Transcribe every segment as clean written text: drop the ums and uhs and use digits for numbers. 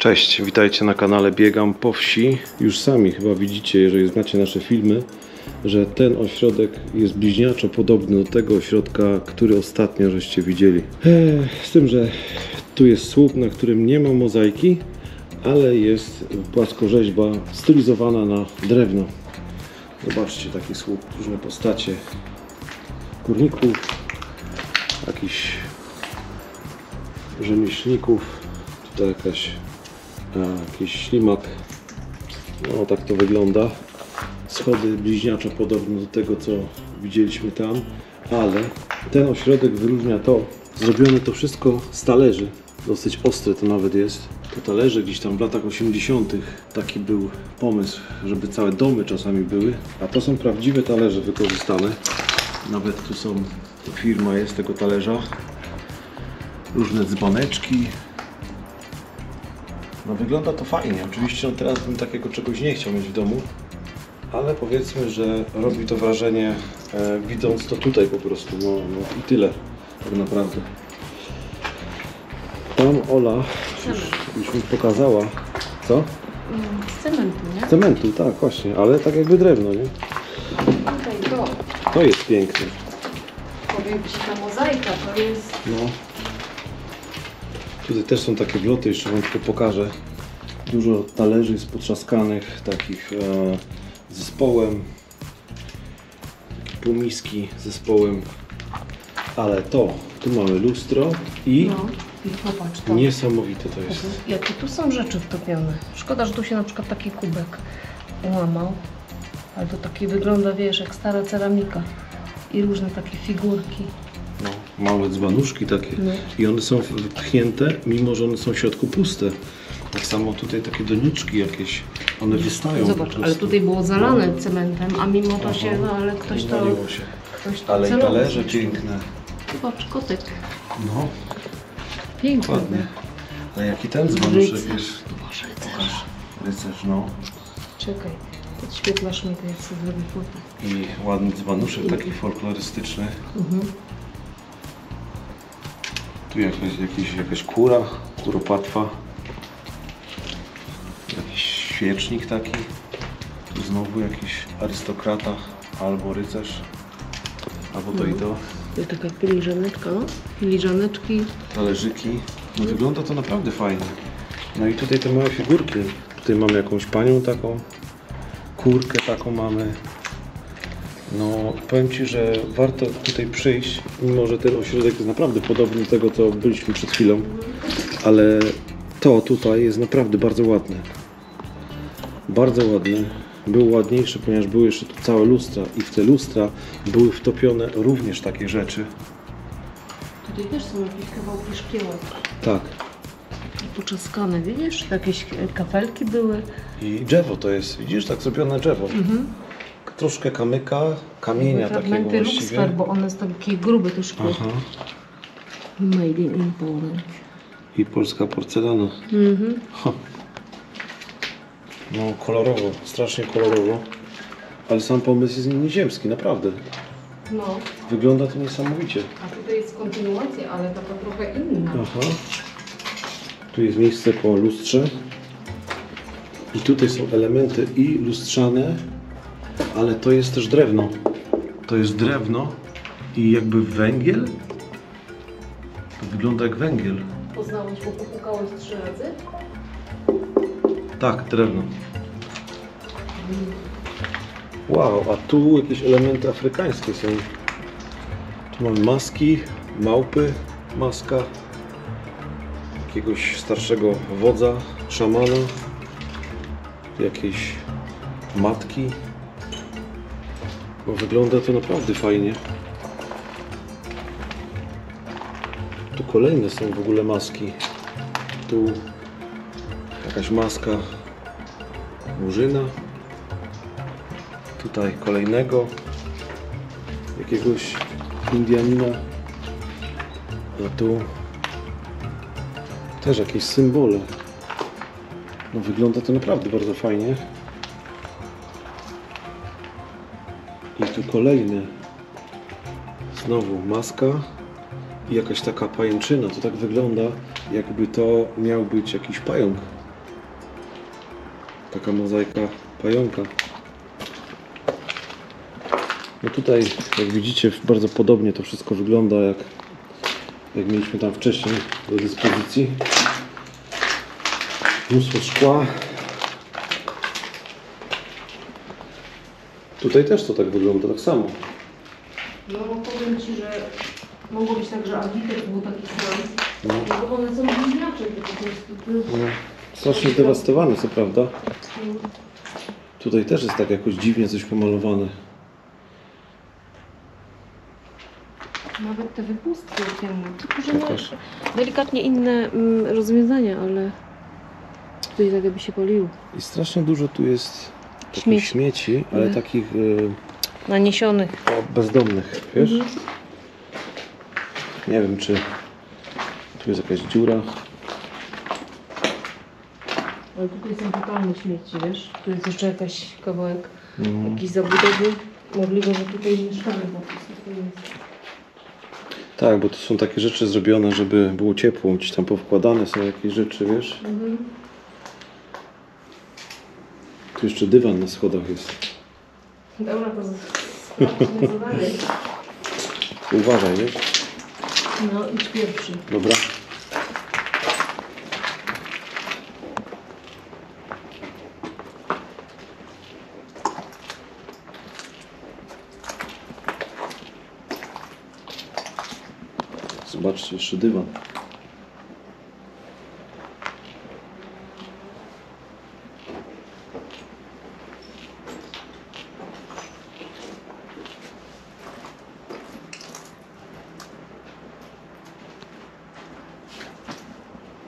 Cześć, witajcie na kanale Biegam po wsi. Już sami chyba widzicie, jeżeli znacie nasze filmy, że ten ośrodek jest bliźniaczo podobny do tego ośrodka, który ostatnio żeście widzieli. Z tym, że tu jest słup, na którym nie ma mozaiki, ale jest płaskorzeźba stylizowana na drewno. Zobaczcie, taki słup, różne postacie górników, jakichś rzemieślników, tutaj jakiś ślimak. No tak to wygląda. Schody bliźniaczo podobne do tego, co widzieliśmy tam, ale ten ośrodek wyróżnia to, zrobione to wszystko z talerzy. Dosyć ostre to nawet jest. To talerze gdzieś tam w latach 80. taki był pomysł, żeby całe domy czasami były, a to są prawdziwe talerze wykorzystane. Nawet tu są, firma jest tego talerza. Różne dzbaneczki. No wygląda to fajnie. Oczywiście no teraz bym takiego czegoś nie chciał mieć w domu, ale powiedzmy, że robi to wrażenie widząc to tutaj po prostu. No i tyle tak naprawdę. Tam Ola już mi pokazała. Co? Z cementu, nie? Z cementu, tak właśnie, ale tak jakby drewno, nie? Tutaj To jest piękne. powiem Ci, ta mozaika to jest... No. Tutaj też są takie wloty, jeszcze wam tylko pokażę. Dużo talerzy jest potrzaskanych, takich zespołem. Takie półmiski zespołem. Ale tu mamy lustro i No i popatrz to. niesamowite to jest. Jakie tu są rzeczy wtopione. Szkoda, że tu się na przykład taki kubek ułamał. Ale to taki wygląda, wiesz, jak stara ceramika. I różne takie figurki. No, małe dzbanuszki takie. No. I one są wpchnięte, mimo że one są w środku puste. Tak samo tutaj takie doniczki jakieś, one wystają. Zobacz, ale tutaj było zalane cementem, a mimo to się, no ale ktoś to... Zwaliło się. Ktoś to Ale i celowo talerze zniszczył. piękne. Zobacz, kotek. No, Piękny. ładnie. Ale jaki ten dzbanuszek Rycerz. jest? Pokaż. Rycerz, no. Czekaj, podświetlasz mi to, jak sobie zrobię foto. I ładny dzbanuszek taki folklorystyczny. Tu jakaś kura, kuropatwa. Jakiś świecznik taki. Tu znowu jakiś arystokrata albo rycerz. Albo to i to. To taka filiżaneczka, no. Filiżaneczki. Talerzyki. No wygląda to naprawdę fajnie. No i tutaj te małe figurki. Tutaj mamy jakąś panią taką. Kurkę taką mamy. No powiem Ci, że warto tutaj przyjść, mimo że ten ośrodek jest naprawdę podobny do tego, co byliśmy przed chwilą. Ale to tutaj jest naprawdę bardzo ładne. Bardzo ładne. Było ładniejsze, ponieważ były jeszcze tu całe lustra i w te lustra były wtopione również takie rzeczy. Tutaj też są jakieś kawałki szkiełek. Tak. Poczaskane, widzisz? Jakieś kafelki były. I drzewo to jest, widzisz, tak zrobione drzewo. Troszkę kamyka, kamienia takiego Fragmenty właściwie. Luxfer, bo one są takie grube to szkło. Aha. Made in Poland. I polska porcelana. Ha. No kolorowo, strasznie kolorowo. Ale sam pomysł jest nieziemski, naprawdę. No, Wygląda to niesamowicie. a tutaj jest kontynuacja, ale taka trochę inna. Aha. Tu jest miejsce po lustrze. I tutaj są elementy i lustrzane, ale to jest też drewno. To jest drewno i jakby węgiel. To wygląda jak węgiel. Poznałeś, bo popukałeś 3 razy? Tak, drewno. Wow, a tu jakieś elementy afrykańskie są. Tu mamy maski, małpy, maska jakiegoś starszego wodza, szamana, jakieś matki. No, wygląda to naprawdę fajnie. Tu kolejne są w ogóle maski. Tu jakaś maska murzyna. Tutaj kolejnego jakiegoś Indianina. A tu też jakieś symbole. No wygląda to naprawdę bardzo fajnie. I tu kolejny. Znowu maska i jakaś taka pajęczyna. To tak wygląda, jakby to miał być jakiś pająk. taka mozaika pająka. No tutaj, jak widzicie, bardzo podobnie to wszystko wygląda, jak mieliśmy tam wcześniej do dyspozycji. Mnóstwo szkła. Tutaj też to tak wygląda, tak samo. No powiem Ci, że mogło być tak, że architekt był taki sam. No. No bo one są bliźniacze po prostu. No, strasznie zdewastowane, co prawda. Tutaj też jest tak jakoś dziwnie coś pomalowane. Nawet te wypustki okienne. Tylko, że no, Też. delikatnie inne rozwiązania, ale tutaj tak jakby się paliło. I strasznie dużo tu jest takich Śmieci. śmieci, ale takich Naniesionych. bezdomnych, wiesz? Nie wiem, czy tu jest jakaś dziura. Ale tutaj są totalne śmieci, wiesz? Tu jest jeszcze jakaś kawałek jakiejś zabudowy. Możliwe, że tutaj mieszkamy po prostu. To jest. Tak, bo to są takie rzeczy zrobione, żeby było ciepło. Gdzieś tam powkładane są jakieś rzeczy, wiesz? Tu jeszcze dywan na schodach jest. Dobra, to sprawdźmy zadanie. Uważaj, wiesz? No, idź pierwszy. Dobra. Zobaczcie, jeszcze dywan.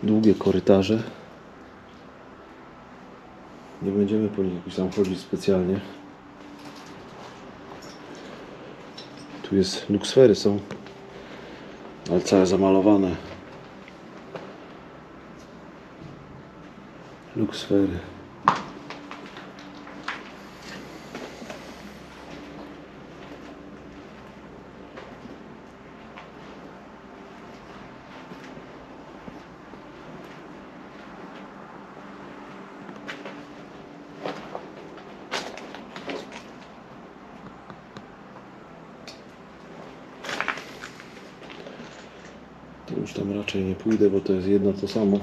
Długie korytarze. Nie będziemy po nich jakoś tam chodzić specjalnie. Tu jest luksfery są, ale całe zamalowane. Luksfery. To już tam raczej nie pójdę, bo to jest jedno to samo.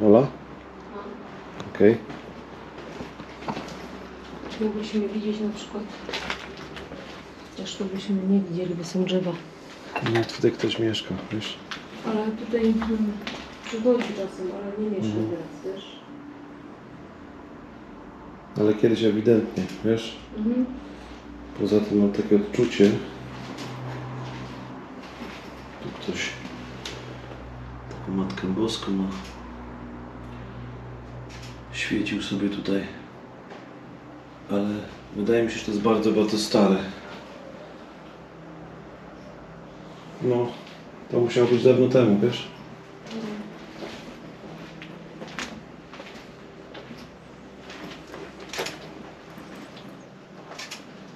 Ola? Okej. Mogliśmy widzieć na przykład. Chociaż tu byśmy nie widzieli, bo są drzewa. No, tutaj ktoś mieszka, wiesz? Ale tutaj przychodzi czasem, ale nie mieszka teraz, wiesz? Ale kiedyś ewidentnie, wiesz? Poza tym mam takie odczucie, tu ktoś taką Matkę Boską ma. Świecił sobie tutaj, ale wydaje mi się, że to jest bardzo stare. No, to musiało być dawno temu, wiesz?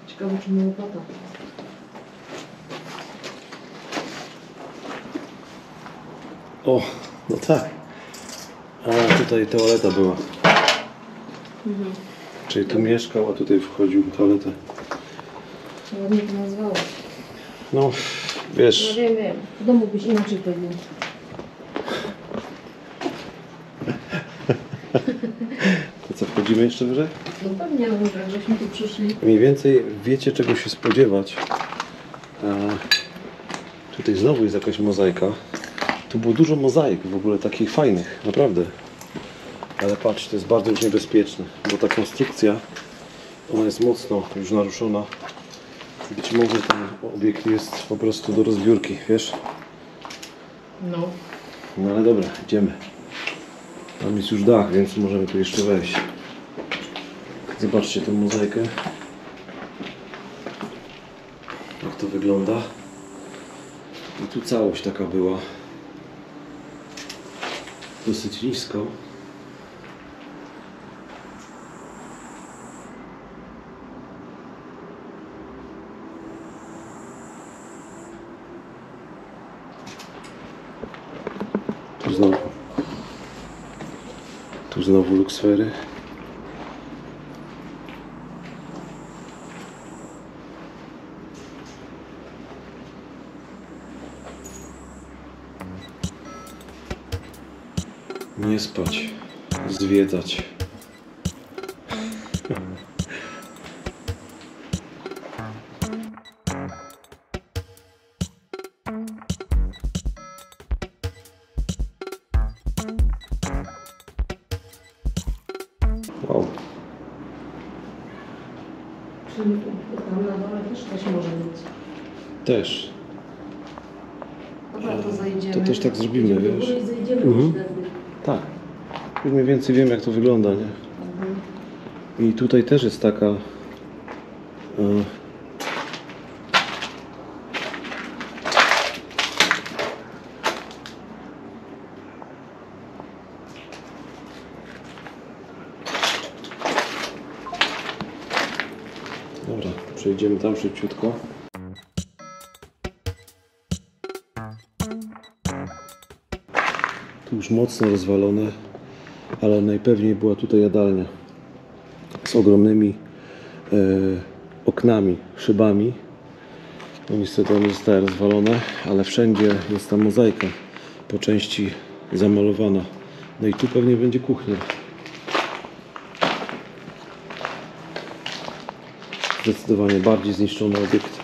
Ciekawe, czy ma łopata. O, no tak. A tutaj toaleta była. Czyli tu mieszkał, a tutaj wchodził w toaletę. Ładnie to nazwałeś. No, No wiesz, wiem. W domu byś inaczej powiedział. to co, wchodzimy jeszcze wyżej? No pewnie, no tak, żeśmy tu przyszli. Mniej więcej wiecie, czego się spodziewać. Tutaj znowu jest jakaś mozaika. Tu było dużo mozaik w ogóle takich fajnych, naprawdę. Ale patrz, to jest bardzo już niebezpieczne, bo ta konstrukcja, ona jest mocno już naruszona. Być może ten obiekt jest po prostu do rozbiórki, wiesz? No. No ale dobra, idziemy. Tam jest już dach, więc możemy tu jeszcze wejść. Zobaczcie tę mozaikę. Jak to wygląda. I tu całość taka była. Dosyć nisko. Tu znowu luksfery. Nie spać, zwiedzać. Wow. Czyli tam na dole też coś może być. Też. Dobra, to zajdziemy. To też tak zrobimy, Idziemy do wiesz? góry i zejdziemy Mhm. wtedy. Tak. Już mniej więcej wiem, jak to wygląda, nie? I tutaj też jest taka... Dobra, przejdziemy tam szybciutko. Tu już mocno rozwalone, ale najpewniej była tutaj jadalnia z ogromnymi oknami, szybami. No niestety one zostały rozwalone, ale wszędzie jest ta mozaika po części zamalowana. No i tu pewnie będzie kuchnia. Zdecydowanie bardziej zniszczony obiekt.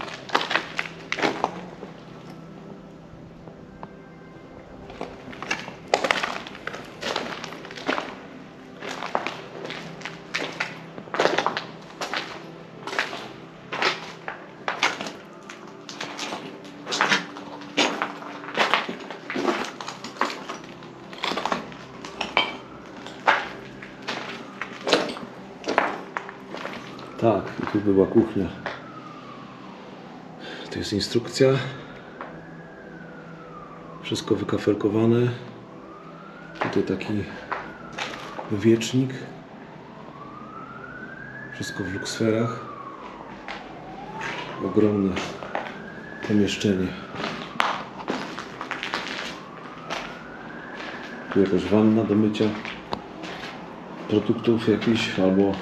Tak, i tu była kuchnia. Tu jest instrukcja. Wszystko wykafelkowane. Tutaj taki wiecznik. Wszystko w luksferach. Ogromne pomieszczenie. Tu jakaś wanna do mycia produktów jakichś albo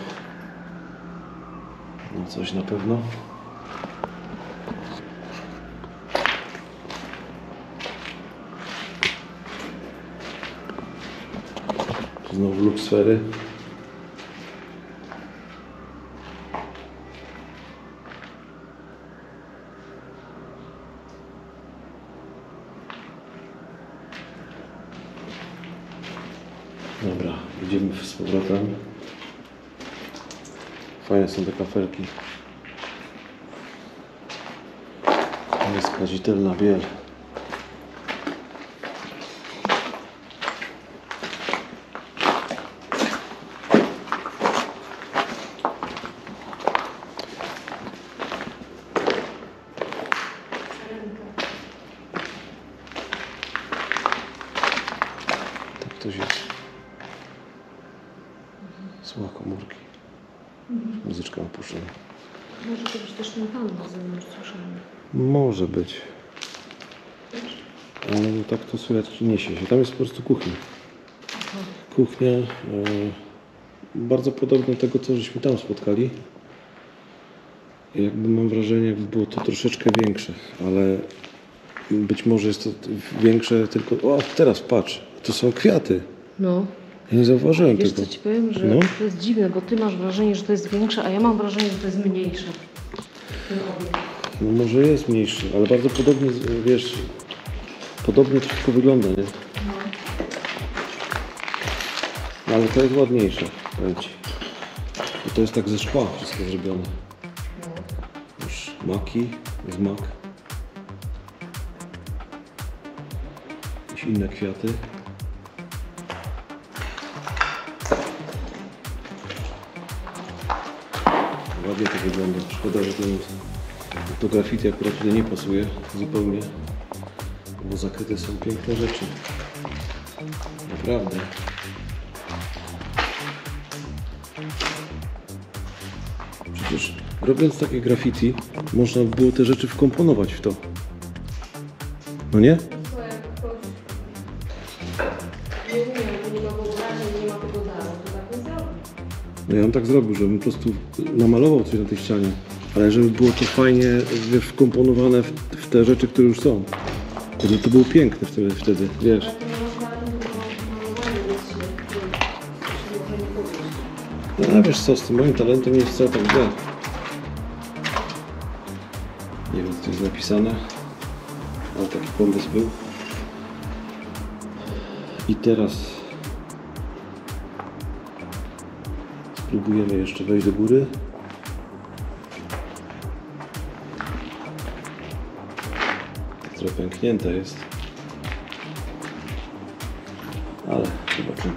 no coś na pewno. Tu znowu luksfery. Dobra, idziemy z powrotem. Fajne są te kafelki. To jest skazitelna biel. Tak to jest. Słucha komórki. Muzyczka opuszczona. Może to być też ten pan na zewnątrz słyszałem. Może być. Ale no tak to słychać niesie się. Tam jest po prostu kuchnia. Aha. Kuchnia bardzo podobna do tego, co żeśmy tam spotkali. Jakby mam wrażenie, jakby było to troszeczkę większe, ale być może jest to większe tylko... O, teraz patrz, to są kwiaty. No. Ja nie zauważyłem Wiesz tego. co ci powiem, że No. to jest dziwne, bo ty masz wrażenie, że to jest większe, a ja mam wrażenie, że to jest mniejsze. Ten obiekt. No może jest mniejszy, ale bardzo podobnie, wiesz, podobnie to wszystko wygląda, nie? No, ale to jest ładniejsze, powiem ci. Bo to jest tak ze szkła wszystko zrobione. Już maki, jest mak. Jakieś inne kwiaty. Ładnie to wygląda. Szkoda, że to graffiti akurat tutaj nie pasuje zupełnie. Bo zakryte są piękne rzeczy. Naprawdę. Przecież robiąc takie graffiti, można było te rzeczy wkomponować w to. No nie? Nie ma wyobraźni, nie ma tego daru, to tak nie zrobi. No ja bym tak zrobił, żebym po prostu namalował coś na tej ścianie. Ale żeby było to fajnie, wiesz, wkomponowane w te rzeczy, które już są. Wtedy to było piękne wtedy, wiesz. Ale to nie masz talentu do malowania, więc się trochę nie powiem. No wiesz co, z tym moim talentem nie jest wcale tak źle. Nie wiem, co tu jest napisane, ale taki pomysł był. I teraz spróbujemy jeszcze wejść do góry. Trochę pęknięte jest, ale zobaczymy.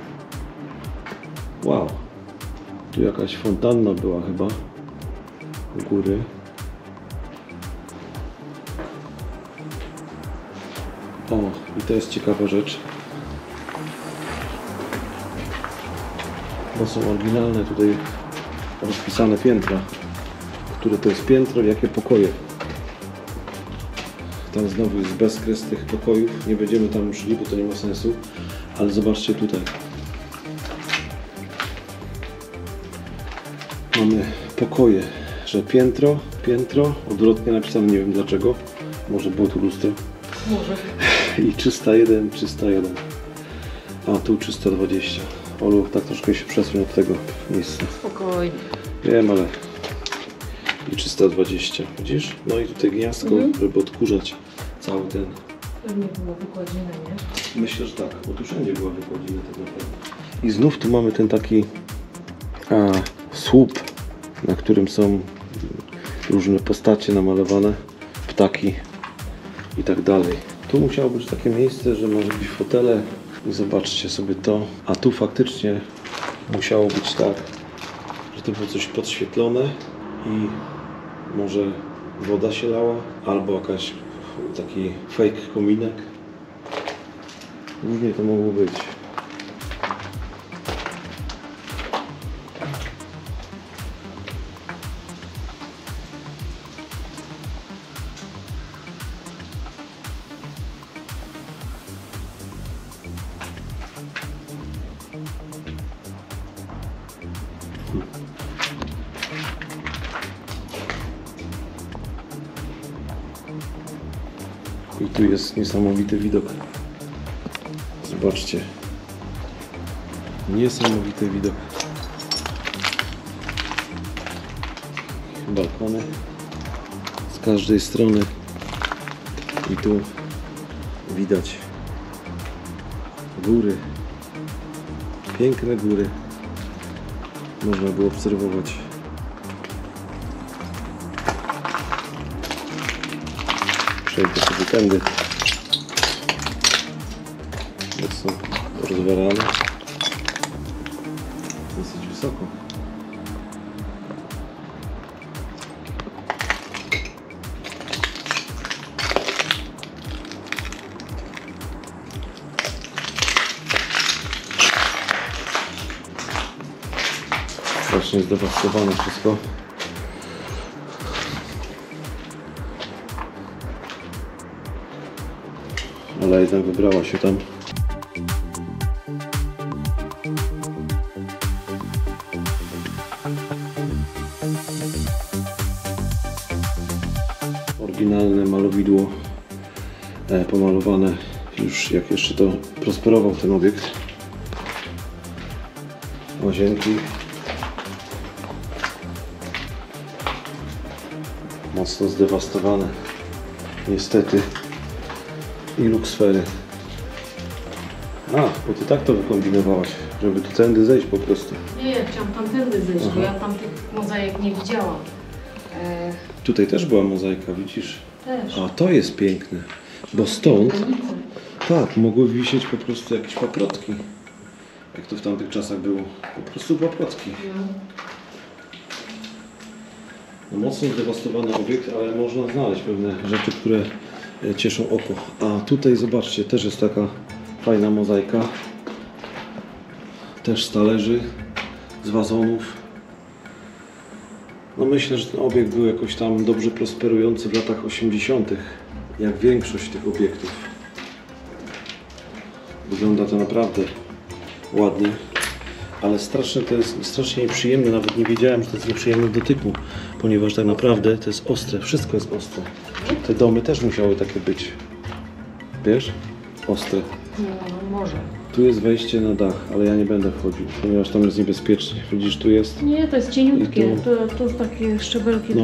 Wow, tu jakaś fontanna była chyba u góry. O, i to jest ciekawa rzecz, bo są oryginalne tutaj rozpisane piętra, które to jest piętro i jakie pokoje. Tam znowu jest bezkres tych pokojów, nie będziemy tam szli, bo to nie ma sensu, ale zobaczcie tutaj. Mamy pokoje, że piętro, odwrotnie napisane, nie wiem dlaczego, może było tu lustro. Może. I 301, 301, a tu 320. Olu, tak troszkę się przesuń od tego miejsca. Spokojnie. Wiem, ale i 320, widzisz? No i tutaj gniazdko, żeby odkurzać cały ten. Pewnie było wykładzina, nie? Myślę, że tak, bo tu wszędzie była wykładzina tak naprawdę. I znów tu mamy ten taki słup, na którym są różne postacie namalowane, ptaki i tak dalej. Tu musiało być takie miejsce, że może być fotele i zobaczcie sobie to. A tu faktycznie musiało być tak, że to było coś podświetlone i może woda się lała, albo jakaś taki fake kominek. Różnie to mogło być. I tu jest niesamowity widok. Zobaczcie. Niesamowity widok. Balkony z każdej strony. I tu widać góry. Piękne góry. Można było obserwować. Przejdę sobie tędy. Mocno rozwalane. Dosyć wysoko. Strasznie zdewastowane wszystko. Ale jednak wybrała się tam. Oryginalne malowidło pomalowane już jak jeszcze to prosperował ten obiekt. Łazienki. Mocno zdewastowane. Niestety. I luksfery. Bo ty tak to wykombinowałaś, żeby tu tędy zejść po prostu. Nie, ja chciałam tamtędy zejść, bo ja tam tych mozaik nie widziałam. Tutaj też była mozaika, widzisz? Też. A to jest piękne, bo stąd, tak, mogły wisieć po prostu jakieś paprotki. Jak to w tamtych czasach było. Po prostu paprotki. No, mocno zdewastowany obiekt, ale można znaleźć pewne rzeczy, które cieszą oko. A tutaj zobaczcie, też jest taka fajna mozaika. Też z talerzy, z wazonów. No myślę, że ten obiekt był jakoś tam dobrze prosperujący w latach 80., jak większość tych obiektów. Wygląda to naprawdę ładnie. Ale strasznie to jest strasznie nieprzyjemne, nawet nie wiedziałem, że to jest nieprzyjemne w dotyku, ponieważ tak naprawdę to jest ostre, wszystko jest ostre. Te domy też musiały takie być, wiesz, ostre. No, może. Tu jest wejście na dach, ale ja nie będę wchodził, ponieważ tam jest niebezpiecznie. Widzisz, tu jest. Nie, to jest cieniutkie, I to już takie szczebelki. No,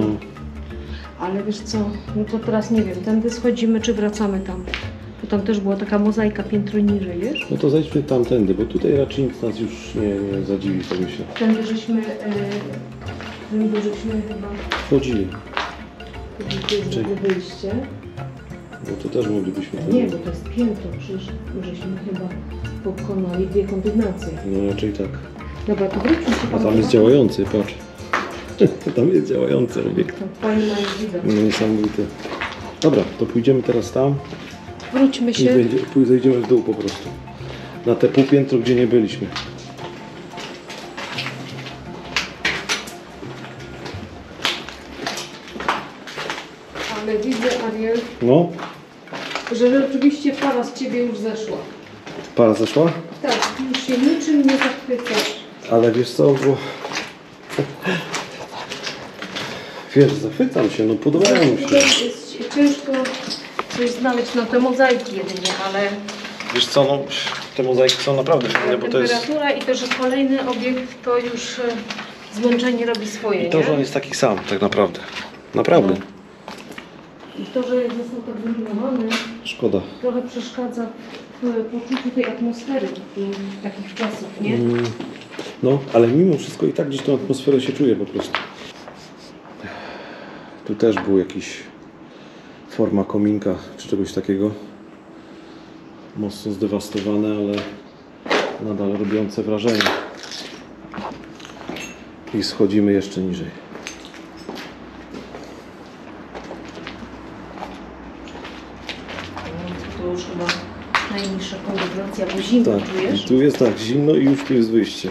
Ale wiesz co, no to teraz nie wiem, tędy schodzimy czy wracamy tam. Bo tam też była taka mozaika piętro niżej, wiesz? no to zejdźmy tamtędy, bo tutaj raczej nic nas już nie zadziwi, to myślę. Tędy żeśmy chyba... Wchodzili, Tu jest w ogóle wyjście. bo to też moglibyśmy. Nie, bo to jest piętro, przecież żeśmy chyba pokonali 2 kondygnacje. No raczej tak. Dobra, to wróćmy się. A tam jest działający, patrz. Tam jest działający obiekt. Fajnie mają widok. No niesamowite. Dobra, to pójdziemy teraz tam Wróćmy i się. zejdziemy w dół po prostu. Na te półpiętro, gdzie nie byliśmy. Ale widzę, Ariel, No, że rzeczywiście para z ciebie już zeszła. para zeszła? Tak, już się niczym nie zachwycasz. Ale wiesz co, bo... Wiesz, zachwycam się, no podobają mi się. Jest ciężko coś znaleźć, no te mozaiki jedynie, ale Wiesz co, no te mozaiki są naprawdę fajne, bo to jest... temperatura i to, że kolejny obiekt to już zmęczenie robi swoje, I to, że on nie? jest taki sam, tak naprawdę. Naprawdę. I to, że został tak wyminowany, Szkoda. trochę przeszkadza w poczuciu tej atmosfery takich czasów, nie? No, ale mimo wszystko i tak gdzieś tą atmosferę się czuje po prostu. Tu też był jakiś forma kominka czy czegoś takiego. Mocno zdewastowane, ale nadal robiące wrażenie. I schodzimy jeszcze niżej. To już chyba najniższa kondygnacja, bo zimno Tak, czujesz? tu jest tak zimno i już tu jest wyjście.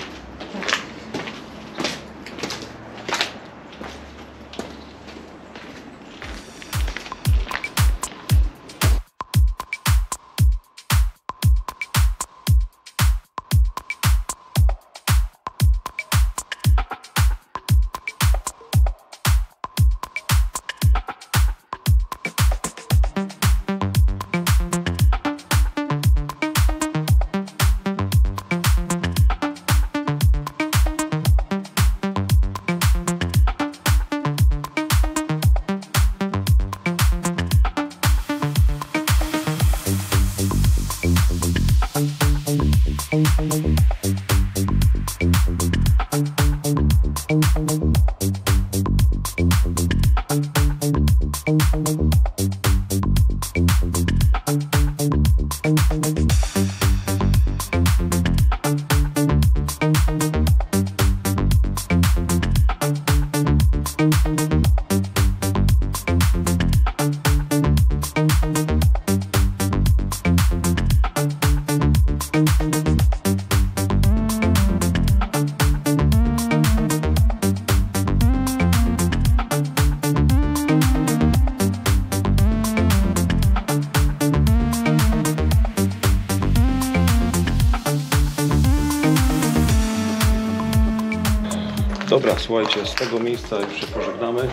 Dobra, słuchajcie, z tego miejsca już się pożegnamy.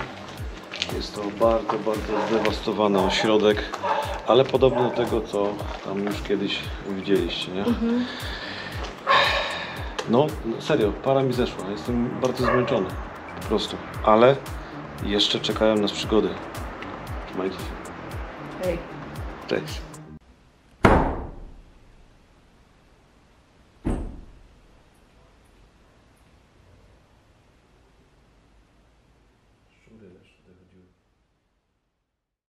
Jest to bardzo, bardzo zdewastowany ośrodek, ale podobny do tego, co tam już kiedyś widzieliście, nie? No, serio, para mi zeszła. Jestem bardzo zmęczony, po prostu. Ale jeszcze czekają nas przygody. Trzymajcie się. Hej. Cześć.